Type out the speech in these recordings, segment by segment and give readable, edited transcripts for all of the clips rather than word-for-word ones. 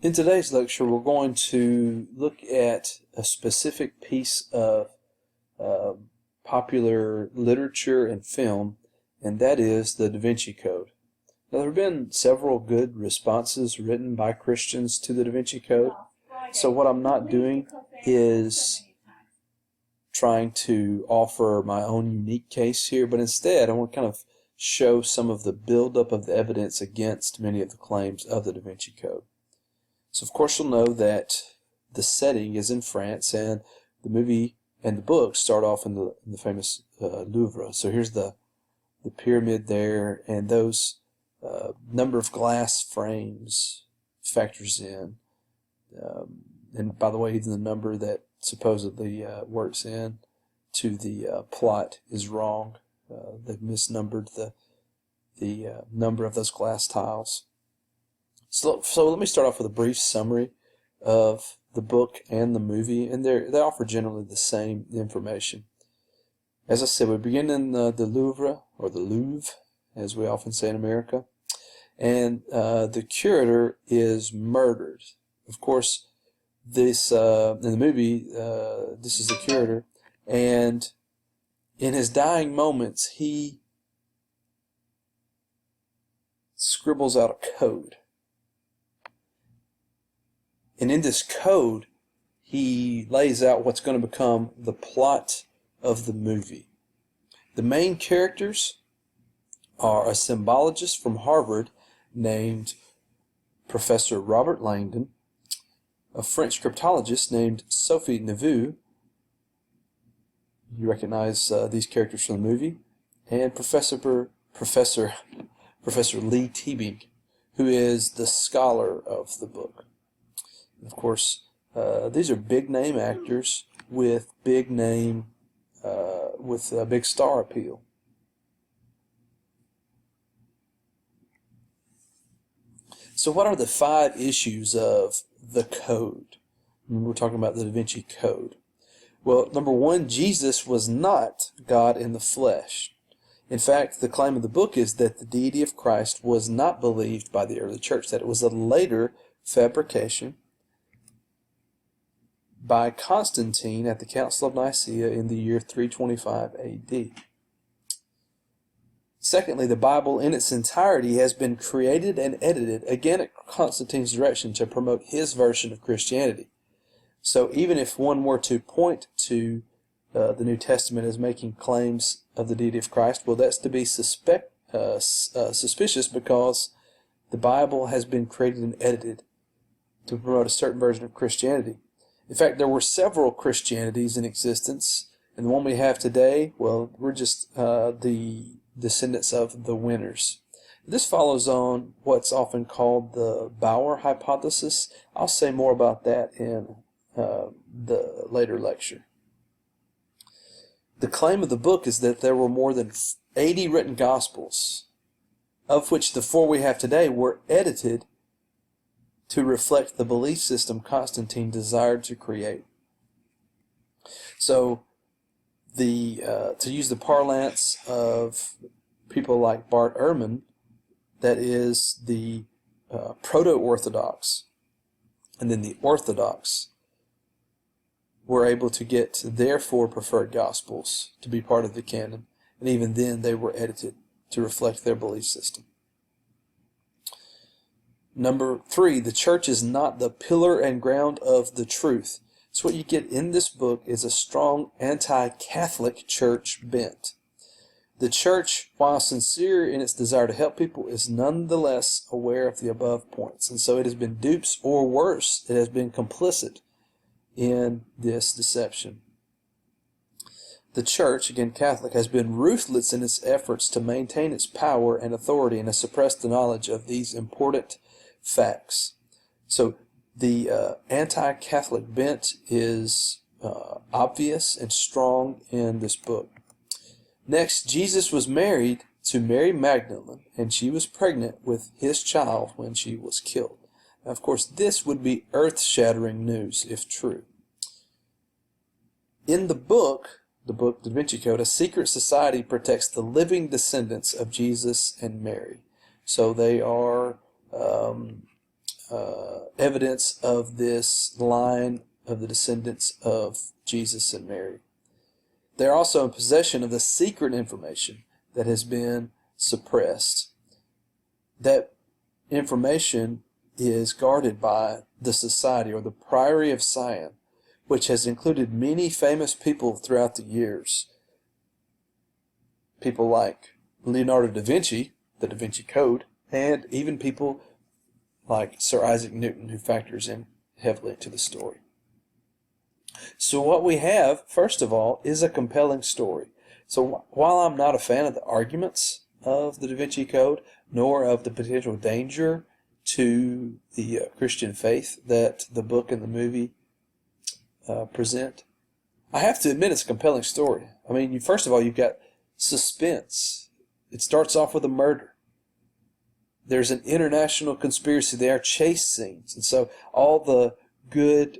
In today's lecture, we're going to look at a specific piece of uh, popular literature and film, and that is the Da Vinci Code. Now, there have been several good responses written by Christians to the Da Vinci Code, so what I'm not doing is trying to offer my own unique case here, but instead I want to kind of show some of the buildup of the evidence against many of the claims of the Da Vinci Code. So of course you'll know that the setting is in France, and the movie and the book start off in the famous Louvre. So here's the pyramid there, and those number of glass frames factors in. And by the way, even the number that supposedly works in to the plot is wrong. They've misnumbered the number of those glass tiles. So let me start off with a brief summary of the book and the movie, and they offer generally the same information. As I said, we begin in the Louvre, or the Louvre, as we often say in America, and the curator is murdered. Of course, this in the movie, this is the curator, and in his dying moments, he scribbles out a code. And in this code, he lays out what's going to become the plot of the movie. The main characters are a symbologist from Harvard named Professor Robert Langdon, a French cryptologist named Sophie Neveu. You recognize these characters from the movie, and Professor Lee Teabing, who is the scholar of the book. Of course, these are big name actors with big name, with a big star appeal. So what are the 5 issues of the code? We're talking about the Da Vinci Code. Well, number 1, Jesus was not God in the flesh. In fact, the claim of the book is that the deity of Christ was not believed by the early church, that it was a later fabrication by Constantine at the Council of Nicaea in the year 325 AD. Secondly, the Bible in its entirety has been created and edited, again at Constantine's direction, to promote his version of Christianity. So even if one were to point to the New Testament as making claims of the deity of Christ, well, that's to be suspicious, because the Bible has been created and edited to promote a certain version of Christianity. In fact, there were several Christianities in existence, and the one we have today, well, we're just the descendants of the winners. This follows on what's often called the Bauer hypothesis. I'll say more about that in the later lecture. The claim of the book is that there were more than 80 written Gospels, of which the 4 we have today were edited to reflect the belief system Constantine desired to create. So, to use the parlance of people like Bart Ehrman, that is the proto-Orthodox, and then the Orthodox were able to get their 4 preferred Gospels to be part of the canon, and even then they were edited to reflect their belief system. Number 3, the church is not the pillar and ground of the truth. So what you get in this book is a strong anti-Catholic church bent. The church, while sincere in its desire to help people, is nonetheless aware of the above points. And so it has been dupes, or worse, it has been complicit in this deception. The church, again Catholic, has been ruthless in its efforts to maintain its power and authority and has suppressed the knowledge of these important facts. So the anti-Catholic bent is obvious and strong in this book. Next, Jesus was married to Mary Magdalene, and she was pregnant with his child when she was killed. Now, of course, this would be earth-shattering news if true. In the book Da Vinci Code, a secret society protects the living descendants of Jesus and Mary. So they are evidence of this line of the descendants of Jesus and Mary. They're also in possession of the secret information that has been suppressed. That information is guarded by the society, or the Priory of Sion, which has included many famous people throughout the years. People like Leonardo da Vinci, the Da Vinci Code, and even people like Sir Isaac Newton, who factors in heavily into the story. So what we have, first of all, is a compelling story. So while I'm not a fan of the arguments of the Da Vinci Code, nor of the potential danger to the Christian faith that the book and the movie present, I have to admit it's a compelling story. I mean, first of all, you've got suspense. It starts off with a murder. There's an international conspiracy. There are chase scenes. And so all the good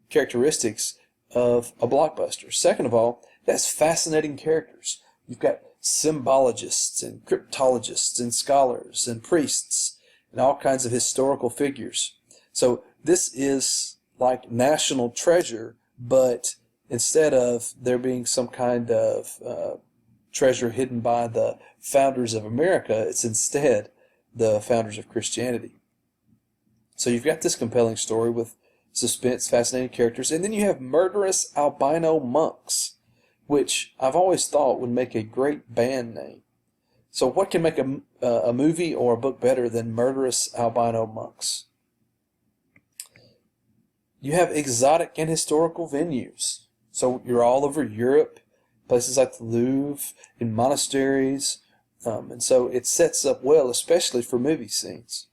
characteristics of a blockbuster. Second of all, it has fascinating characters. You've got symbologists and cryptologists and scholars and priests and all kinds of historical figures. So this is like national treasure, but instead of there being some kind of treasure hidden by the founders of America, it's instead the founders of Christianity. So you've got this compelling story with suspense, fascinating characters, and then you have murderous albino monks, which I've always thought would make a great band name. So what can make a movie or a book better than murderous albino monks? You have exotic and historical venues. So you're all over Europe, places like the Louvre, in monasteries, and so it sets up well, especially for movie scenes.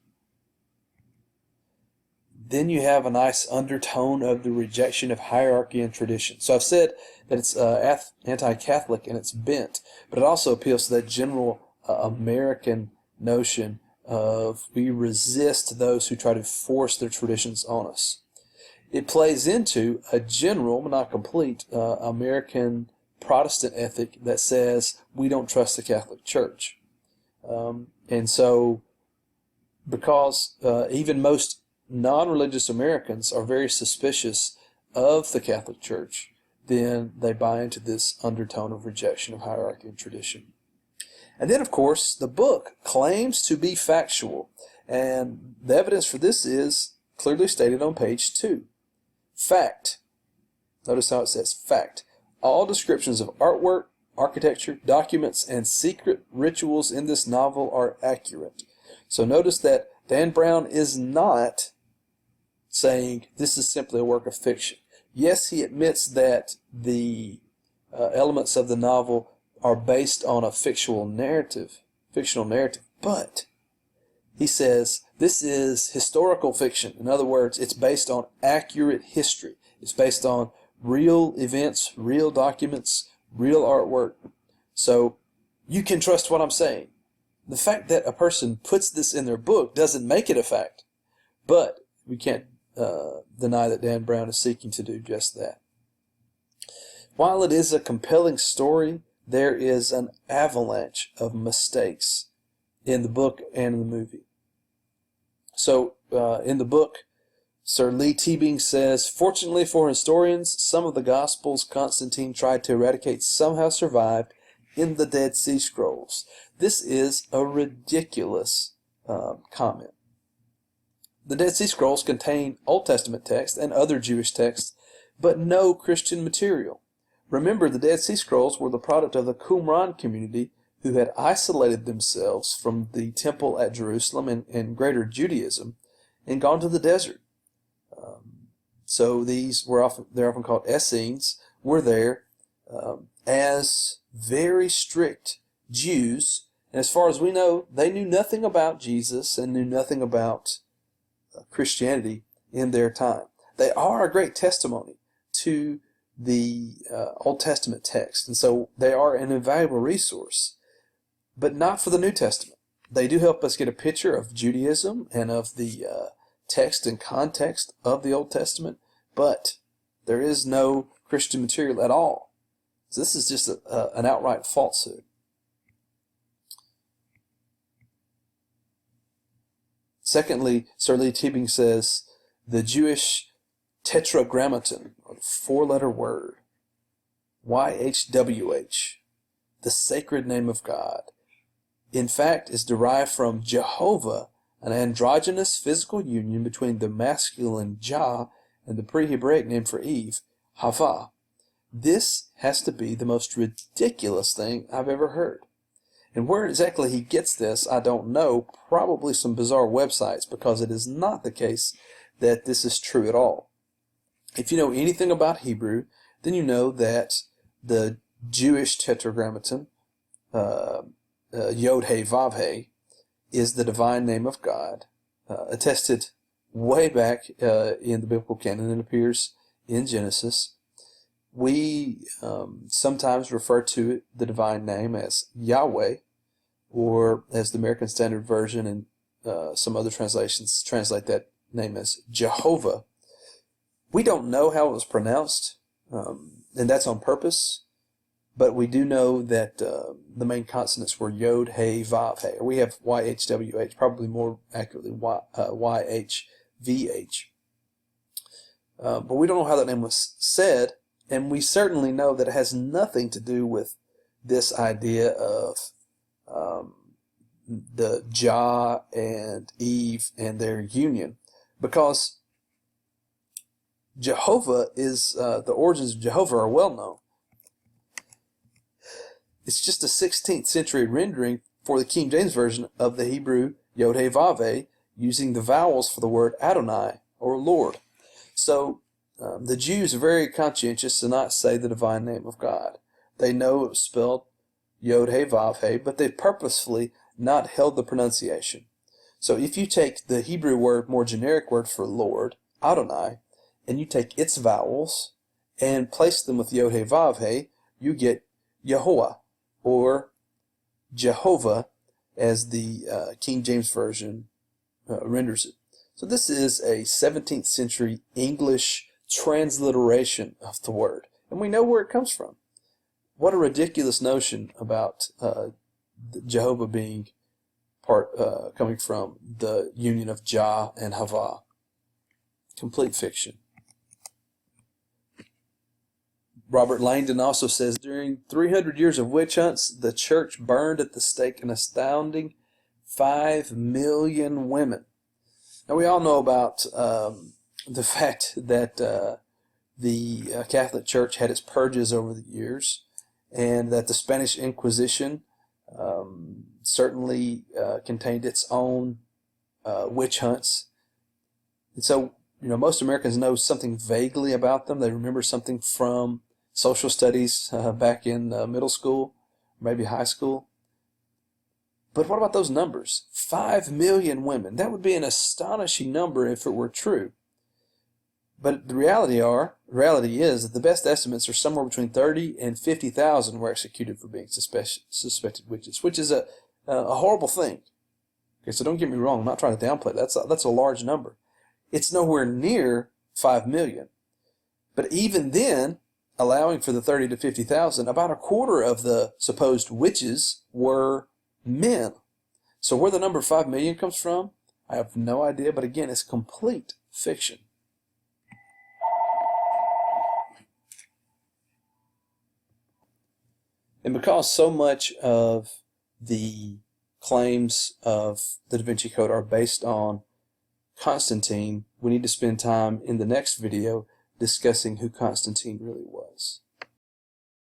Then you have a nice undertone of the rejection of hierarchy and tradition. So I've said that it's anti-Catholic in its bent, but it also appeals to that general American notion of we resist those who try to force their traditions on us. It plays into a general, but not complete, American Protestant ethic that says we don't trust the Catholic Church. And so, because even most non-religious Americans are very suspicious of the Catholic Church, then they buy into this undertone of rejection of hierarchy and tradition. And then, of course, the book claims to be factual, and the evidence for this is clearly stated on page 2. Fact. Notice how it says fact. All descriptions of artwork, architecture, documents, and secret rituals in this novel are accurate. So notice that Dan Brown is not saying this is simply a work of fiction. Yes, he admits that the elements of the novel are based on a fictional narrative, but he says this is historical fiction. In other words, it's based on accurate history. It's based on real events, real documents, real artwork. So you can trust what I'm saying. The fact that a person puts this in their book doesn't make it a fact, but we can't deny that Dan Brown is seeking to do just that. While it is a compelling story, there is an avalanche of mistakes in the book and in the movie. So in the book, Sir Lee Teabing says, fortunately for historians, some of the Gospels Constantine tried to eradicate somehow survived in the Dead Sea Scrolls. This is a ridiculous comment. The Dead Sea Scrolls contain Old Testament texts and other Jewish texts, but no Christian material. Remember, the Dead Sea Scrolls were the product of the Qumran community, who had isolated themselves from the temple at Jerusalem and greater Judaism and gone to the desert. So these they're often called Essenes, were there as very strict Jews, and as far as we know, they knew nothing about Jesus and knew nothing about Christianity in their time. They are a great testimony to the Old Testament text, and so they are an invaluable resource, but not for the New Testament. They do help us get a picture of Judaism and of the text and context of the Old Testament, but there is no Christian material at all. So this is just an outright falsehood. Secondly, Sir Lee Tebing says the Jewish tetragrammaton, or four-letter word, YHWH, the sacred name of God, in fact is derived from Jehovah, an androgynous physical union between the masculine Jah and the pre-Hebraic name for Eve, Hava. This has to be the most ridiculous thing I've ever heard. And where exactly he gets this, I don't know, probably some bizarre websites, because it is not the case that this is true at all. If you know anything about Hebrew, then you know that the Jewish tetragrammaton, Yod He Vav He, is the divine name of God, attested way back in the biblical canon. It appears in Genesis. We sometimes refer to it, the divine name, as Yahweh, or as the American Standard Version and some other translations translate that name as Jehovah. We don't know how it was pronounced, and that's on purpose, but we do know that the main consonants were Yod, He, Vav, He. We have YHWH, probably more accurately YHVH. But we don't know how that name was said, and we certainly know that it has nothing to do with this idea of the Jah and Eve and their union, because Jehovah is, the origins of Jehovah are well known. It's just a 16th century rendering for the King James Version of the Hebrew Yod He Vav He, using the vowels for the word Adonai, or Lord. So the Jews are very conscientious to not say the divine name of God. They know it's spelled Yod He Vav He, but they purposefully not held the pronunciation. So if you take the Hebrew word, more generic word for Lord, Adonai, and you take its vowels and place them with Yod He Vav He, you get Yehoah, or Jehovah, as the King James Version renders it. So this is a 17th century English transliteration of the word, and we know where it comes from. What a ridiculous notion about Jehovah being coming from the union of Jah and Hava. Complete fiction. Robert Langdon also says, during 300 years of witch hunts, the church burned at the stake an astounding 5 million women. Now, we all know about the fact that the Catholic Church had its purges over the years, and that the Spanish Inquisition certainly contained its own witch hunts. And so, most Americans know something vaguely about them. They remember something from social studies back in middle school, maybe high school. But what about those numbers? 5 million women. That would be an astonishing number if it were true. But the reality is that the best estimates are somewhere between 30 and 50,000 were executed for being suspected witches, which is a horrible thing. Okay, so don't get me wrong. I'm not trying to downplay that. That's a large number. It's nowhere near 5 million. But even then, allowing for the 30 to 50,000, about a quarter of the supposed witches were men. So where the number 5 million comes from, I have no idea. But again, it's complete fiction. And because so much of the claims of the Da Vinci Code are based on Constantine, we need to spend time in the next video discussing who Constantine really was.